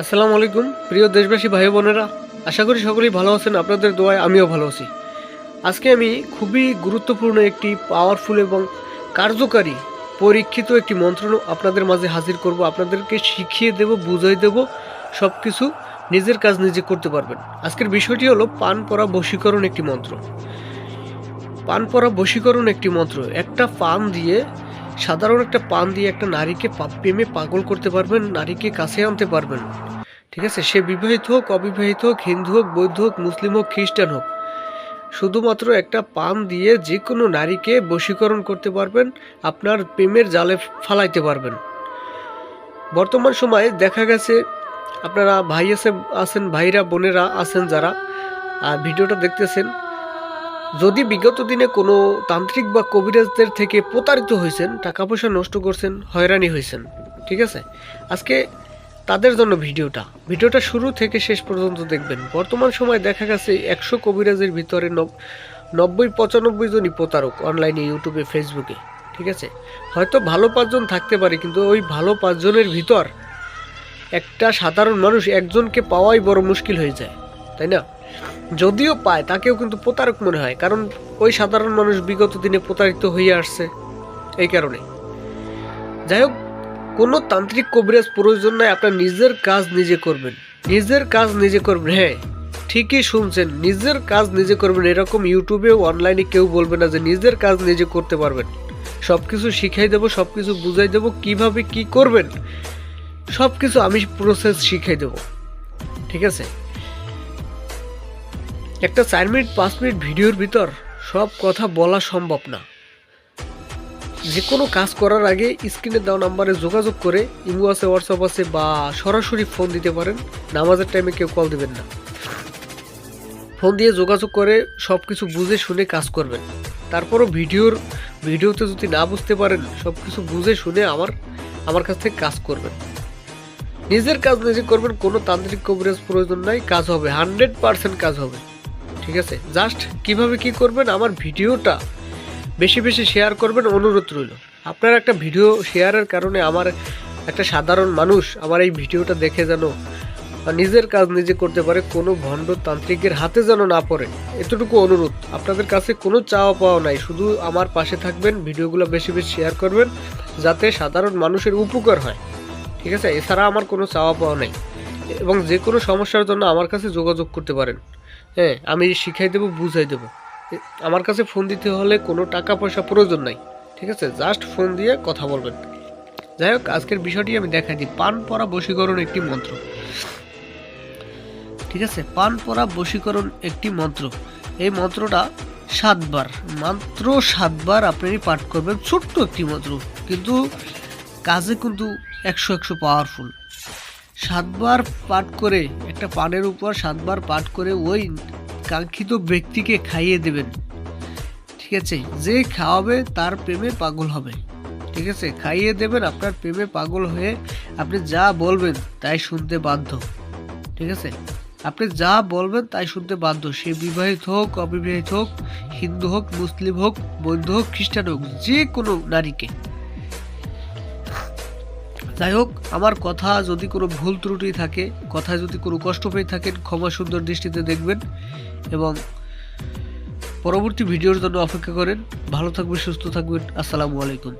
আসসালামু আলাইকুম প্রিয় দেশবাসী ভাই বোনেরা, আশা করি সকলেই ভালো আছেন। আপনাদের দোয়ায় আমিও ভালো আছি। আজকে আমি খুবই গুরুত্বপূর্ণ একটি পাওয়ারফুল এবং কার্যকারী পরীক্ষিত একটি মন্ত্র আপনাদের মাঝে হাজির করব। আপনাদেরকে শিখিয়ে দেব, বুঝিয়ে দেব, সব কিছু নিজের কাজ নিজে করতে পারবেন। আজকের বিষয়টি হলো পান পরা বশীকরণ একটি মন্ত্র। পান পরা বশীকরণ একটি মন্ত্র। একটা পান দিয়ে, সাধারণ একটা পান দিয়ে একটা নারীকে প্রেমে পাগল করতে পারবেন, নারীকে কাছে আনতে পারবেন। ঠিক আছে, সে বিবাহিত হোক, অবিবাহিত হোক, হিন্দু হোক, বৌদ্ধ হোক, মুসলিম হোক, খ্রিস্টান হোক, শুধুমাত্র একটা পান দিয়ে যে কোনো নারীকে বশীকরণ করতে পারবেন, আপনার প্রেমের জালে ফালাইতে পারবেন। বর্তমান সময়ে দেখা গেছে, আপনারা আছেন, ভাইরা বোনেরা আছেন যারা ভিডিওটা দেখতেছেন, যদি বিগত দিনে কোনো তান্ত্রিক বা কবিরাজদের থেকে প্রতারিত হয়েছেন, টাকা পয়সা নষ্ট করছেন, হয়রানি হয়েছেন, ঠিক আছে, আজকে তাদের জন্য ভিডিওটা শুরু থেকে শেষ পর্যন্ত দেখবেন। বর্তমান সময় দেখা গেছে 100 কবিরাজের ভিতরে 90-95 জনই প্রতারক, অনলাইনে, ইউটিউবে, ফেসবুকে। ঠিক আছে, হয়তো ভালো 5 জন থাকতে পারে, কিন্তু ওই ভালো 5 জনের ভিতর একটা সাধারণ মানুষ একজনকে পাওয়াই বড় মুশকিল হয়ে যায়, তাই না? যদিও পায়, তাকেও কিন্তু প্রতারক মনে হয়, কারণ ওই সাধারণ মানুষ বিগত দিনে প্রতারিত হয়ে আসছে। এই কারণে যাই হোক, কোনো তান্ত্রিক কবিরাজ প্রয়োজন নাই, আপনার নিজের কাজ নিজে করবেন। হ্যাঁ, ঠিকই শুনছেন, নিজের কাজ নিজে করবেন। এরকম ইউটিউবে, অনলাইনে কেউ বলবে না যে নিজের কাজ নিজে করতে পারবেন। সব কিছু শিখাই দেবো, সব কিছু বুঝাই দেবো, কিভাবে কি করবেন সব কিছু আমি প্রসেস শিখাই দেবো। ঠিক আছে, একটা 4 মিনিট 5 মিনিট ভিডিওর ভিতর সব কথা বলা সম্ভব না। যে কোনো কাজ করার আগে স্ক্রিনে দেওয়া নাম্বারে যোগাযোগ করে, ইমো আছে, হোয়াটসঅ্যাপ আছে, বা সরাসরি ফোন দিতে পারেন। নামাজের টাইমে কেউ কল দেবেন না, ফোন দিয়ে যোগাযোগ করে সব কিছু বুঝে শুনে কাজ করবেন। তারপরও ভিডিওতে যদি না বুঝতে পারেন, সব কিছু বুঝে শুনে আমার কাছ থেকে কাজ করবেন। নিজের কাজ নিজে করবেন, কোনো তান্ত্রিক কবিরাজ প্রয়োজন নাই, কাজ হবে, 100% কাজ হবে। ঠিক আছে, জাস্ট কিভাবে কি করবেন, আমার ভিডিওটা বেশি বেশি শেয়ার করবেন, অনুরোধ রইল। আপনার একটা ভিডিও শেয়ারের কারণে আমার একটা সাধারণ মানুষ আমার এই ভিডিওটা দেখে যেন নিজের কাজ নিজে করতে পারে, কোনো ভণ্ড তান্ত্রিকের হাতে যেন না পড়ে, এতটুকু অনুরোধ। আপনাদের কাছে কোনো চাওয়া পাওয়া নাই, শুধু আমার পাশে থাকবেন, ভিডিওগুলো বেশি বেশি শেয়ার করবেন, যাতে সাধারণ মানুষের উপকার হয়। ঠিক আছে, এছাড়া আমার কোনো চাওয়া পাওয়া নাই। এবং যে কোনো সমস্যার জন্য আমার কাছে যোগাযোগ করতে পারেন। হ্যাঁ, আমি শিখাই দেবো, বুঝাই দেবো। আমার কাছে ফোন দিতে হলে কোনো টাকা পয়সা প্রয়োজন নাই। ঠিক আছে, জাস্ট ফোন দিয়ে কথা বলবেন। যাই হোক, আজকের বিষয়টি আমি দেখাই দিই। পান পরা বশীকরণ একটি মন্ত্র। ঠিক আছে, পান পরা বশীকরণ একটি মন্ত্র। এই মন্ত্রটা 7 বার, মাত্র 7 বার আপনি পাঠ করবেন। ছোট্ট একটি মন্ত্র, কিন্তু কাজে কিন্তু 100 পাওয়ারফুল। 7 বার পাঠ করে, একটা পানের উপর 7 বার পাঠ করে ওই কাঙ্ক্ষিত ব্যক্তিকে খাইয়ে দেবেন। ঠিক আছে, যে খাওয়াবে তার প্রেমে পাগল হবে। ঠিক আছে, খাইয়ে দেবেন, আপনার প্রেমে পাগল হয়ে আপনি যা বলবেন তাই শুনতে বাধ্য। ঠিক আছে, আপনি যা বলবেন তাই শুনতে বাধ্য। সে বিবাহিত হোক, অবিবাহিত হোক, হিন্দু হোক, মুসলিম হোক, বৌদ্ধ হোক, খ্রিস্টান হোক, যে কোনো নারীকে। যাই হোক, আমার কথা যদি কোনো ভুল ত্রুটি থাকে, কথায় যদি কোনো কষ্ট পেয়ে থাকেন, ক্ষমা সুন্দর দৃষ্টিতে দেখবেন এবং পরবর্তী ভিডিওর জন্য অপেক্ষা করেন। ভালো থাকবেন, সুস্থ থাকবেন। আসসালামু আলাইকুম।